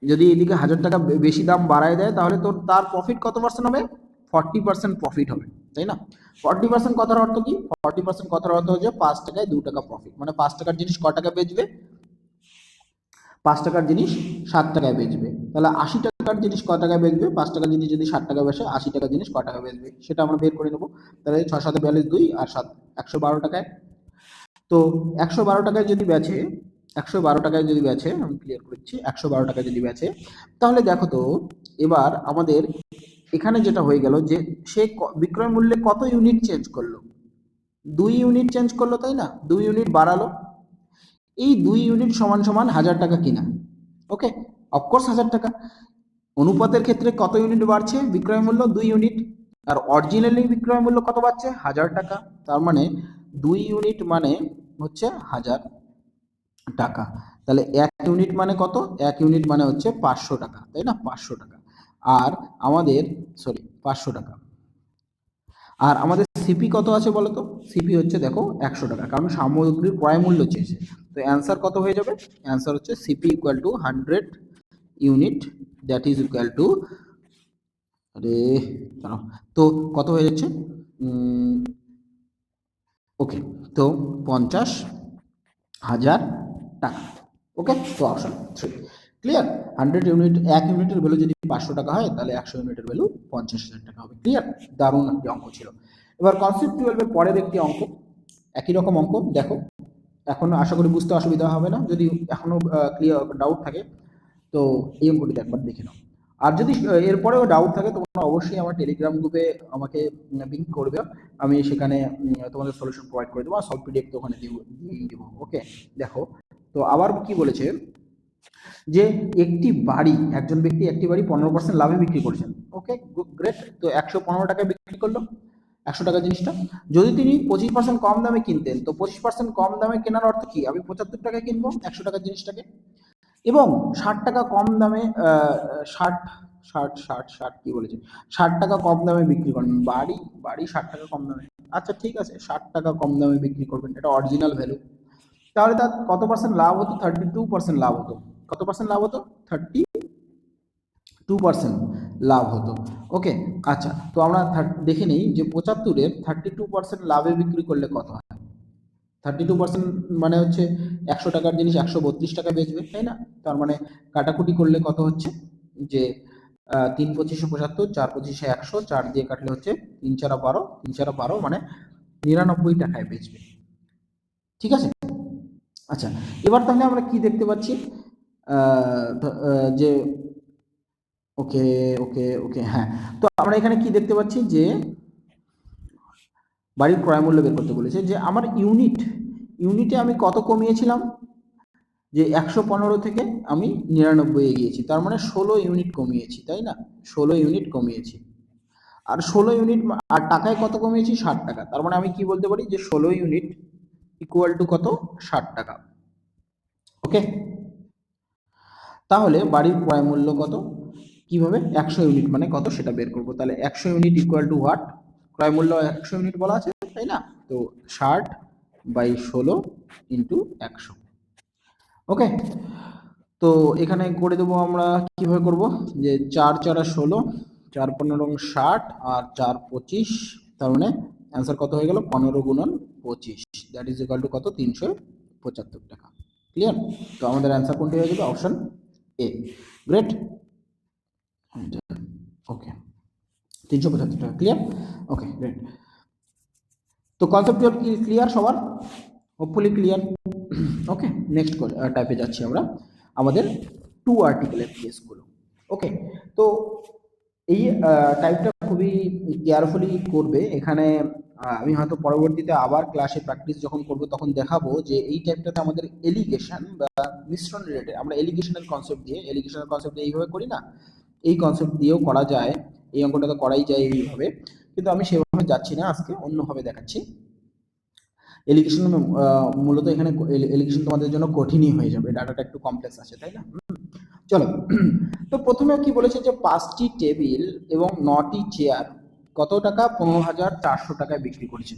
S1: যদি এদিকে 1000 টাকা বেশি দাম বাড়ায় দেয়, তাহলে তোর তার প্রফিট কত পার্সেন্ট হবে, 40% প্রফিট হবে, তাই না। 40% কথার অর্থ কি, 40% কথার অর্থ হচ্ছে 5 টাকায় 2 টাকা প্রফিট, মানে 5 টাকার জিনিস ক টাকা বেচবে, 5 টাকার জিনিস 7 টাকায় বেচবে, তাহলে 80 টাকার জিনিস ক টাকায় বেচবে, 5 টাকার জিনিস যদি 60 টাকা বেচে, 80 টাকার জিনিস ক টাকা বেচবে, সেটা আমরা বের করে নেবো। তাহলে 6 7 42 2 আর 7 112 টাকায়। তো 112 টাকায় যদি বেচে, 112 টাকায় যদি বেচে, আমি ক্লিয়ার করছি, 112 টাকায় যদি বেচে, তাহলে দেখো তো এবার আমাদের এখানে যেটা হয়ে গেল, যে সে বিক্রয় মূল্যে কত ইউনিট চেঞ্জ করলো, 2 ইউনিট চেঞ্জ করলো, তাই না, 2 ইউনিট বাড়ালো। এই 2 ইউনিট সমান সমান 1000 টাকা কিনা। ওকে, অফকোর্স 1000 টাকা। অনুপাতের ক্ষেত্রে কত ইউনিট বাড়ছে, বিক্রয় মূল্য 2 ইউনিট, আর অরিজিনালি বিক্রয় মূল্য কত বাড়ছে, 1000 টাকা। তার মানে 2 ইউনিট মানে হচ্ছে 1000 টাকা। তাহলে 1 ইউনিট মানে কত, 1 ইউনিট মানে হচ্ছে 500 টাকা, তাই না, 500 টাকা। আর আমাদের সরি 500 টাকা। আর আমাদের সিপি কত আছে বলো তো, সিপি হচ্ছে দেখো 100 টাকা, কারণ সামগ্রীর ক্রয় মূল্য চেয়েছে। তো অ্যান্সার কত হয়ে যাবে, অ্যান্সার হচ্ছে CP equal to 100 unit, that is equal two, আরে দাঁড়াও, তো কত হয়ে যাচ্ছে, ওকে, তো 50,000 টাকা। ওকে, তো অপশন 3 ক্লিয়ার। 100 ইউনিট, 1 ইউনিটের ভ্যালু যদি 500 টাকা হয়, তাহলে 100 ইউনিটের ভ্যালু 50,000 টাকা হবে, ক্লিয়ার। দারুণ একটি অঙ্ক ছিল। এবার কনসেপ্ট 12-এর পরের একটি অঙ্ক, একই রকম অঙ্ক দেখো, এখন আশা করি বুঝতে অসুবিধা হবে না, যদি এখনো ক্লিয়ার ডাউট থাকে তো এই অঙ্কটিতে একবার দেখে নাও। আর যদি এরপরেও ডাউট থাকে, তোমরা অবশ্যই আমার টেলিগ্রাম গ্রুপে আমাকে লিঙ্ক করবে, আমি সেখানে তোমাদের সলিউশন প্রোভাইড করে দেবো, আর সলভ পিডিএফ তো ওখানে দিয়ে দেবো। ওকে, দেখো তো আবার কি বলেছে, যে একটি বাড়ি, একজন ব্যক্তি একটি বাড়ি 15% লাভে বিক্রি করছেন। ওকে গ্রেট, তো 115 টাকায় বিক্রি করলো 100 টাকা জিনিসটা। যদি তিনি 25% কম দামে কিনতেন, তো 25% কম দামে কেনার অর্থ কি, আমি 75 টাকায় কিনবো 100 টাকার জিনিসটাকে, এবং 60 টাকা কম দামে 60 60 60 60 কি বলেছে, 60 টাকা কম দামে বিক্রি করবেন, বাড়ি বাড়ি 60 টাকা কম দামে। আচ্ছা ঠিক আছে, 60 টাকা কম দামে বিক্রি করবেন, এটা অরিজিনাল ভ্যালু। তাহলে তার কত পার্সেন্ট লাভ হতো, 32% লাভ হতো। কত পার্সেন্ট লাভ হতো, 32% লাভ হতো। ওকে, আচ্ছা, তো আমরা দেখে নিই যে 75-এর 32% লাভে বিক্রি করলে কত হয়। 32% মানে হচ্ছে 100 টাকার জিনিস 132 টাকা বেচবে, তাই না। তার মানে কাটাকুটি করলে কত হচ্ছে, যে 3 25 75, 4 25 100, 4 দিয়ে কাটলে হচ্ছে 3 4 12, 3 4 12 মানে 99 টাকায় বেচবে। ঠিক আছে। আচ্ছা, এবার তাহলে আমরা কি দেখতে পাচ্ছি যে ওকে ওকে ওকে, হ্যাঁ, তো আমরা এখানে কি দেখতে পাচ্ছি যে বাড়ির ক্রয় মূল্য বের করতে বলেছে যে আমার ইউনিটে আমি কত কমিয়েছিলাম, যে 115 থেকে আমি 99 গিয়েছি, তার মানে 16 ইউনিট কমিয়েছি, তাই না? 16 ইউনিট কমিয়েছি। আর 16 ইউনিট আর টাকায় কত কমিয়েছি? 60 টাকা। তার মানে আমি কি বলতে পারি যে 16 ইউনিট ইকুয়াল টু কত? 60 টাকা। ওকে, তাহলে বাড়ির ক্রয় মূল্য কত? কিভাবে? 100 ইউনিট মানে কত সেটা বের করব। তাহলে 100 ইউনিট ইকুয়াল টু হোয়াট? ক্রয় মূল্য 100 ইউনিট বলা আছে, তাই না? তো 60/16 ইন্টু 100। ওকে, তো এখানে করে দেবো আমরা, কিভাবে করব, যে 4×4=16, 4×15=60, আর 4×25, তার মানে অ্যান্সার কত হয়ে গেল? 15×25, দ্যাট ইজ ইকুয়াল টু কত? 375 টাকা। ক্লিয়ার? তো আমাদের অ্যান্সার কোনটি হয়ে যাবে? Option A. গ্রেট। ওকে, 375 টাকা। ক্লিয়ার? Okay, great. তো কনসেপ্টুয়াল কি ক্লিয়ার সবার? Hopefully clear. ওকে, নেক্সট টাইপে যাচ্ছি আমরা, আমাদের টু আর্টিকেলের কেসগুলো। ওকে, তো এই টাইপটা খুবই কেয়ারফুলি করবে। এখানে আমি হয়তো পরবর্তীতে আবার ক্লাসে প্র্যাকটিস যখন করব তখন দেখাবো যে এই টাইপটাতে আমাদের এলিগেশন বা মিশ্রণ রিলেটেড, আমরা এলিগেশনের কনসেপ্ট দিয়ে এইভাবে করি না, এই কনসেপ্ট দিয়েও করা যায়, এই অঙ্কটা তো করাই যায় এইভাবে, কিন্তু আমি সেভাবে যাচ্ছি না, আজকে অন্যভাবে দেখাচ্ছি। এলিগেশন মূলত এখানে এলিগেশন তোমাদের জন্য কঠিনই হয়ে যাবে, ডাটাটা একটু কমপ্লেক্স আছে, তাই না? চলো, তো প্রথমে কি বলেছে যে 5টি টেবিল এবং 9টি চেয়ার কত টাকা? 15,400 টাকায় বিক্রি করেছে।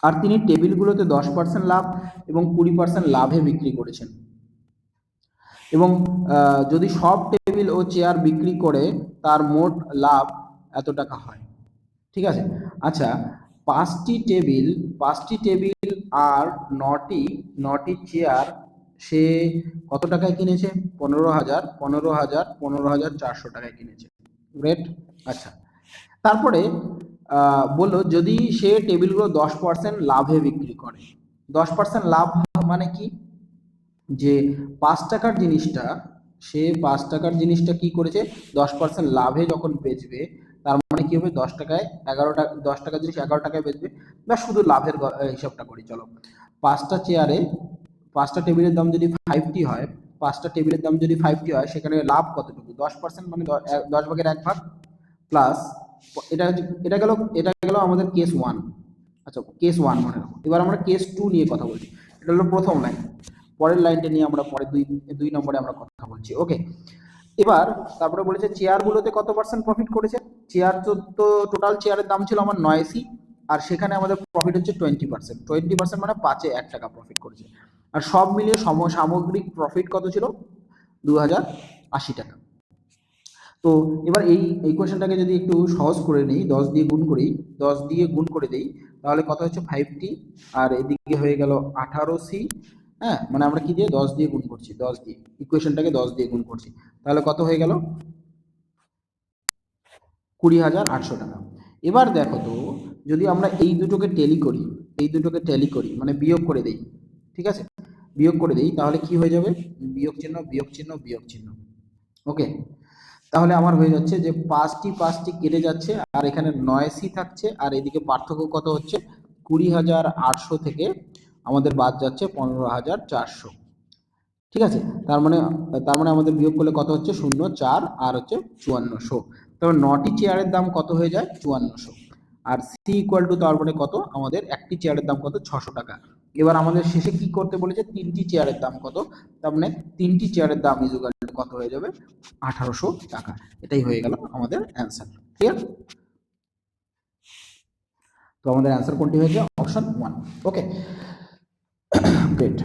S1: আর তিনি টেবিলগুলোতে 10% লাভ এবং 20% লাভে বিক্রি করেছেন। এবং যদি সব টেবিল ও চেয়ার বিক্রি করে তার মোট লাভ এত টাকা হয়। ঠিক আছে। আচ্ছা, 5টি টেবিল আর 9টি চেয়ার সে কত টাকায় কিনেছে? 15,400 টাকায় কিনেছে। গ্রেট। আচ্ছা, তারপরে বললো যদি সে টেবিলগুলো 10% লাভে বিক্রি করে। 10% লাভ মানে কি? যে 5 টাকার জিনিসটা, সে 5 টাকার জিনিসটা কি করেছে? 10% লাভে যখন বেচবে, তার মানে কি হবে? 10 টাকায় 11 টাকা, 10 টাকার জিনিস 11 টাকায় বেচবে। বা শুধু লাভের হিসাবটা করি, চলো। 5টা চেয়ারে, 5টা টেবিলের দাম যদি 5টি হয়, 5টা টেবিলের দাম যদি 5টি হয়, সেখানে লাভ কতটুকু? 10% মানে 10 ভাগের 1 ভাগ প্লাস, এটা এটা গেল আমাদের কেস 1। আচ্ছা, কেস 1 মনে রাখো। এবার আমরা কেস 2 নিয়ে কথা বলছি। এটা হলো প্রথম লাইন, পরের লাইনটা নিয়ে আমরা পরে দুই নম্বরে আমরা কথা বলছি। ওকে, এবার তারপরে বলেছে চেয়ারগুলোতে কত পার্সেন্ট প্রফিট করেছে? চেয়ার তো টোটাল চেয়ারের দাম ছিল আমার 9C, আর সেখানে আমাদের প্রফিট হচ্ছে 20%। 20% মানে 5-এ 1 টাকা প্রফিট করেছে। আর সব মিলিয়ে সামগ্রিক প্রফিট কত ছিল? 2,080 টাকা। তো এবার এই কোয়েশ্চেনটাকে যদি একটু সহজ করে নিই, 10 দিয়ে গুণ করি, 10 দিয়ে গুণ করে দেই, তাহলে কত হচ্ছে? 5T, আর এদিকে হয়ে গেল 18C। হ্যাঁ, মানে আমরা কি দিয়ে? 10 দিয়ে গুণ করছি, 10 দিয়ে ইকুয়েশনটাকে 10 দিয়ে গুণ করছি, তাহলে কত হয়ে গেল? 20,800 টাকা। এবার দেখো তো, যদি আমরা এই দুটোকে টেলি করি মানে বিয়োগ করে দেই, ঠিক আছে, বিয়োগ করে দেই, তাহলে কি হয়ে যাবে? বিয়োগ চিহ্ন, বিয়োগ চিহ্ন, বিয়োগ চিহ্ন। ওকে, তাহলে আমার হয়ে যাচ্ছে যে 5টি কেটে যাচ্ছে, আর এখানে 9C থাকছে, আর এদিকে পার্থক্য কত হচ্ছে? 20,800 থেকে আমাদের বাদ যাচ্ছে 15,400। ঠিক আছে, তার মানে আমাদের বিয়োগ করলে কত হচ্ছে? 0, 4 আর হচ্ছে 5400। তবে 9টি চেয়ারের দাম কত হয়ে যায়? 5400। আর সি ইকুয়াল টু তারপরে কত? আমাদের একটি চেয়ারের দাম কত? 600 টাকা। এবার আমাদের শেষে কি করতে বলেছে? 3টি চেয়ারের দাম কত? তার মানে 3টি চেয়ারের দাম ইকুয়াল টু কত হয়ে যাবে? 1800 টাকা। এটাই হয়ে গেল আমাদের অ্যান্সার। ক্লিয়ার? তো আমাদের অ্যান্সার কোনটি হয়েছে? অপশন 1। ওকে, গ্রেট।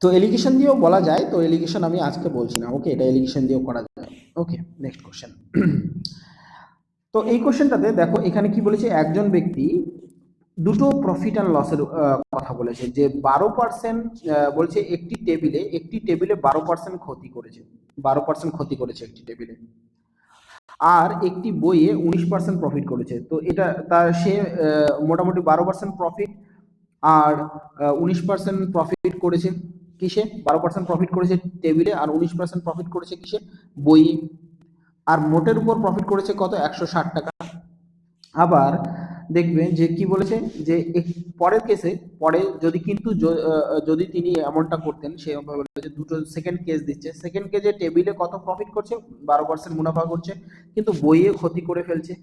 S1: তো এলিগেশন দিয়েও বলা যায়, তো এলিগেশন আমি আজকে বলছি না। ওকে, এটা এলিগেশন দিয়েও করা যায়। ওকে, নেক্সট কোশ্চেন। তো এই কোশ্চেনটাতে দেখো এখানে কি বলেছে? একজন ব্যক্তি দুটো প্রফিট অ্যান্ড লসের কথা বলেছে, যে 12% বলছে একটি টেবিলে 12% ক্ষতি করেছে, 12% ক্ষতি করেছে একটি টেবিলে, আর একটি বইয়ে 19% প্রফিট করেছে। তো এটা তার সে মোটামুটি 12% প্রফিট আর 19% প্রফিট করেছে কিসে, 12% প্রফিট করেছে টেবিলে, আর 19% প্রফিট করেছে কিসে, বইয়ে। আর মোটের উপর প্রফিট করেছে কত, 160 টাকা। আবার দেখবে যে কি বলেছে যে পরের কেসে, পরে যদি কিন্তু যদি তিনি এমনটা করতেন, সে বলেছে দুটো সেকেন্ড কেস দিচ্ছে, সেকেন্ড কেসে টেবিলে কত প্রফিট করছে, 12% মুনাফা করছে, কিন্তু বইয়ে ক্ষতি করে ফেলছে।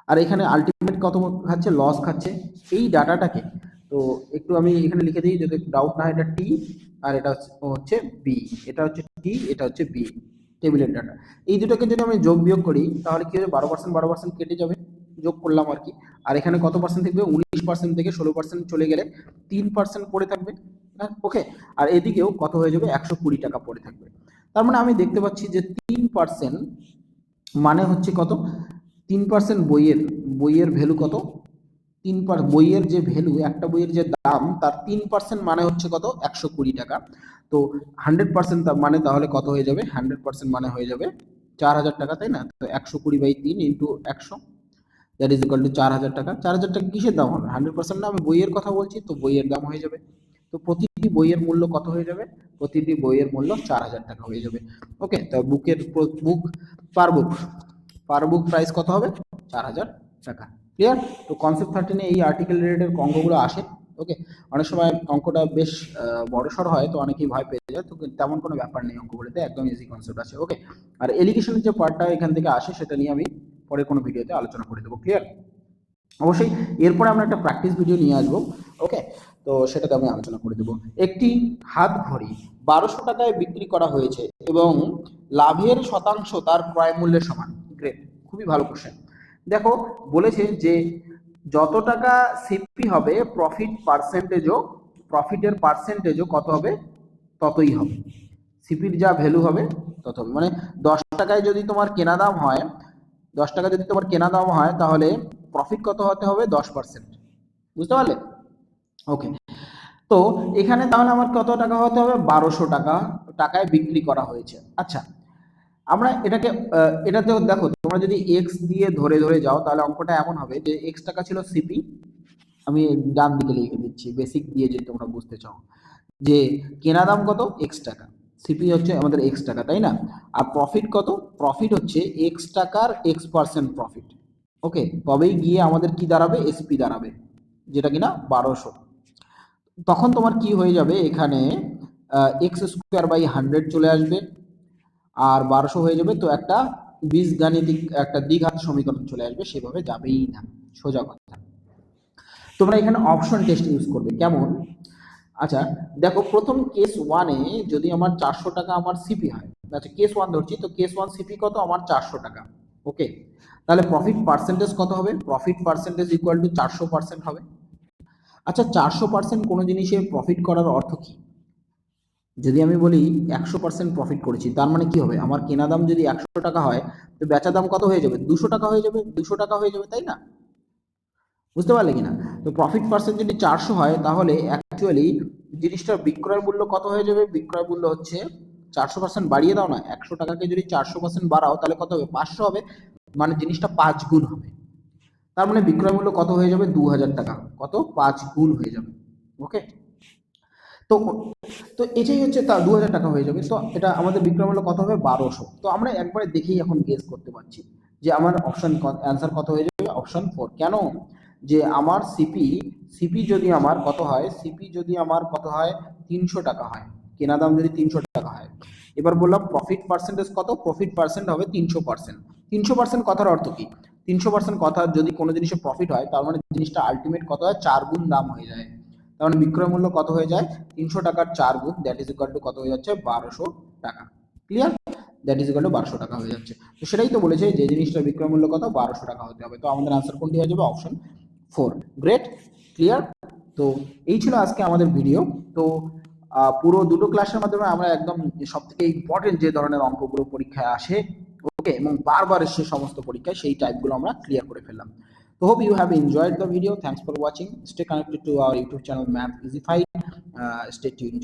S1: আর এখানে আলটিমেট কত খাচ্ছে, লস খাচ্ছে। এই ডাটাটাকে তো একটু আমি এখানে লিখে দিই যদি ডাউট না হয়, এটা টি আর এটা হচ্ছে বি, এটা হচ্ছে টি, এটা হচ্ছে বি, টেবিলের ডাটা। এই দুটোকে যদি আমি যোগ বিয়োগ করি তাহলে কি হবে, 12% কেটে যাবে, যোগ করলাম আর কি। আর এখানে কত পার্সেন্ট থাকবে, 19% থেকে 16% চলে গেলে 3% পড়ে থাকবে, ওকে। আর এদিকেও কত হয়ে যাবে, 120 টাকা পড়ে থাকবে। তার মানে আমি দেখতে পাচ্ছি যে 3% মানে হচ্ছে কত, 3% বইয়ের ভ্যালু কত, বইয়ের যে ভ্যালু, একটা বইয়ের যে দাম, তার 3% মানে হচ্ছে কত, 120 টাকা। তো 100% মানে তাহলে কত হয়ে যাবে, 100% মানে হয়ে যাবে 4000 টাকা, তাই না? তো 120/3 into 100, that is equal two 4000 টাকা। 4000 টাকা কিসের দাম হবে, 100% না, আমি বইয়ের কথা বলছি, তো বইয়ের দাম হয়ে যাবে। তো প্রতিটি বইয়ের মূল্য কত হয়ে যাবে, প্রতিটি বইয়ের মূল্য 4000 টাকা হয়ে যাবে, ওকে। তো বুক পার বুক প্রাইস কত হবে, 4000 টাকা। ক্লিয়ার? তো কনসেপ্ট 13-এ এই আর্টিকেল রিলেটেড অঙ্কগুলো আসে, ওকে। অনেক সময় অঙ্কটা বেশ বড়সড় হয়, তো অনেকেই ভয় পেয়ে যায়, তো তেমন কোনো ব্যাপার নেই, অঙ্কগুলোতে একদম ইজি কনসেপ্ট আছে, ওকে। আর এলিগেশনের যে পার্টটা এখান থেকে আসে, সেটা নিয়ে আমি পরে কোনো ভিডিওতে আলোচনা করে দেবো, ক্লিয়ার? অবশ্যই এরপরে আমরা একটা প্র্যাকটিস ভিডিও নিয়ে আসবো, ওকে। তো সেটাতে আমি আলোচনা করে দেবো। একটি হাত ঘড়ি 1200 টাকায় বিক্রি করা হয়েছে এবং লাভের শতাংশ তার ক্রয় মূল্যের সমান। গ্রেট, খুবই ভালো কোশ্চেন। দেখো বলেছে যে যত টাকা সিপি হবে, প্রফিটের পার্সেন্টেজও কত হবে, ততই হবে। সিপির যা ভ্যালু হবে তত হবে, মানে 10 টাকায় যদি তোমার কেনা দাম হয়, 10 টাকা যদি তোমার কেনা দাম হয়, তাহলে প্রফিট কত হতে হবে, 10%। বুঝতে পারলে? ওকে। তো এখানে তাহলে আমার কত টাকা হতে হবে, 1200 টাকায় বিক্রি করা হয়েছে। আচ্ছা, আমরা এটাকে এটাতেও দেখো, তোমরা যদি এক্স দিয়ে ধরে ধরে যাও, তাহলে অঙ্কটা এমন হবে যে এক্স টাকা ছিল সিপি, আমি ডান দিকে লিখে দিচ্ছি বেসিক দিয়ে, যদি তোমরা বুঝতে চাও যে কেনা দাম কত, এক্স টাকা, সিপি হচ্ছে আমাদের এক্স টাকা, তাই না? আর প্রফিট কত, প্রফিট হচ্ছে এক্স টাকার X% প্রফিট, ওকে। তবেই গিয়ে আমাদের কি দাঁড়াবে, এসপি দাঁড়াবে, যেটা কিনা 1200। তখন তোমার কি হয়ে যাবে, এখানে x²/100 চলে আসবে, আর 1200 হয়ে যাবে। তো একটা বীজগাণিতিক একটা দ্বিঘাত সমীকরণ চলে আসবে, সেভাবে যাবেই না, সোজা কথা। তোমরা এখানে অপশন টেস্ট ইউজ করবে, কেমন? আচ্ছা দেখো, প্রথম কেস 1-এ যদি আমার 400 টাকা আমার সিপি হয়, আচ্ছা কেস 1 ধরছি, তো কেস 1 সিপি কত, আমার 400 টাকা, ওকে। তাহলে প্রফিট পার্সেন্টেজ কত হবে, প্রফিট পার্সেন্টেজ ইকুয়াল টু 400% হবে। আচ্ছা 400% কোনো জিনিসে প্রফিট করার অর্থ কি? যদি আমি বলি 100% প্রফিট করেছি, তার মানে কি হবে, আমার কেনা দাম যদি 100 টাকা হয়, তো বেচা দাম কত হয়ে যাবে, 200 টাকা হয়ে যাবে, 200 টাকা হয়ে যাবে, তাই না? বুঝতে পারলে কিনা? তো প্রফিট পার্সেন্ট যদি 400 হয়, তাহলে অ্যাকচুয়ালি জিনিসটার বিক্রয় মূল্য কত হয়ে যাবে, বিক্রয় মূল্য হচ্ছে 400% বাড়িয়ে দাও না, 100 টাকাকে যদি 400% বাড়াও, তাহলে কত হবে, 500 হবে, মানে জিনিসটা 5 গুণ হবে। তার মানে বিক্রয় মূল্য কত হয়ে যাবে, 2000 টাকা, কত, 5 গুণ হয়ে যাবে, ওকে। তো তো এটাই হচ্ছে, তা 2000 টাকা হয়ে যাবে। তো এটা আমাদের বিক্রয় মূল্য কত হবে, 1200। তো আমরা একবারে দেখেই এখন গেস করতে পারছি যে আমার অপশন অ্যান্সার কত হয়ে যাবে, অপশন 4। কেন? যে আমার সিপি যদি আমার কত হয়, সিপি যদি আমার কত হয়, 300 টাকা হয়, কেনা দাম যদি 300 টাকা হয়। এবার বললাম প্রফিট পার্সেন্টেজ কত, প্রফিট পার্সেন্ট হবে 300%। 300% কথার অর্থ কি, 300% কথা যদি কোনো জিনিসে প্রফিট হয়, তার মানে জিনিসটা আলটিমেট কত হয়, 4 গুণ দাম হয়ে যায়। তার মানে বিক্রয় মূল্য কত হয়ে যায়, 300 টাকার 4 গুণ, দ্যাট ইজ ইকুয়াল টু কত হয়ে যাচ্ছে, 1200 টাকা। Clear? That is equal two 1200 টাকা হয়ে যাচ্ছে। তো সেটাই তো বলেছে যে জিনিসটার বিক্রয় মূল্য কত, 1200 টাকা হতে হবে। তো আমাদের আনসার কোনটি হয়ে যাবে, অপশন 4। Great, clear. তো এই ছিল আজকে আমাদের ভিডিও। তো পুরো দুটো ক্লাসের মাধ্যমে আমরা একদম সব থেকে ইম্পর্টেন্ট যে ধরনের অঙ্কগুলো পরীক্ষায় আসে, ওকে, এবং বারবার এসে সমস্ত পরীক্ষায়, সেই টাইপগুলো আমরা ক্লিয়ার করে ফেললাম। So hope you have enjoyed the video. Thanks for watching. Stay connected to our YouTube channel Math Easy Fight. Stay tuned.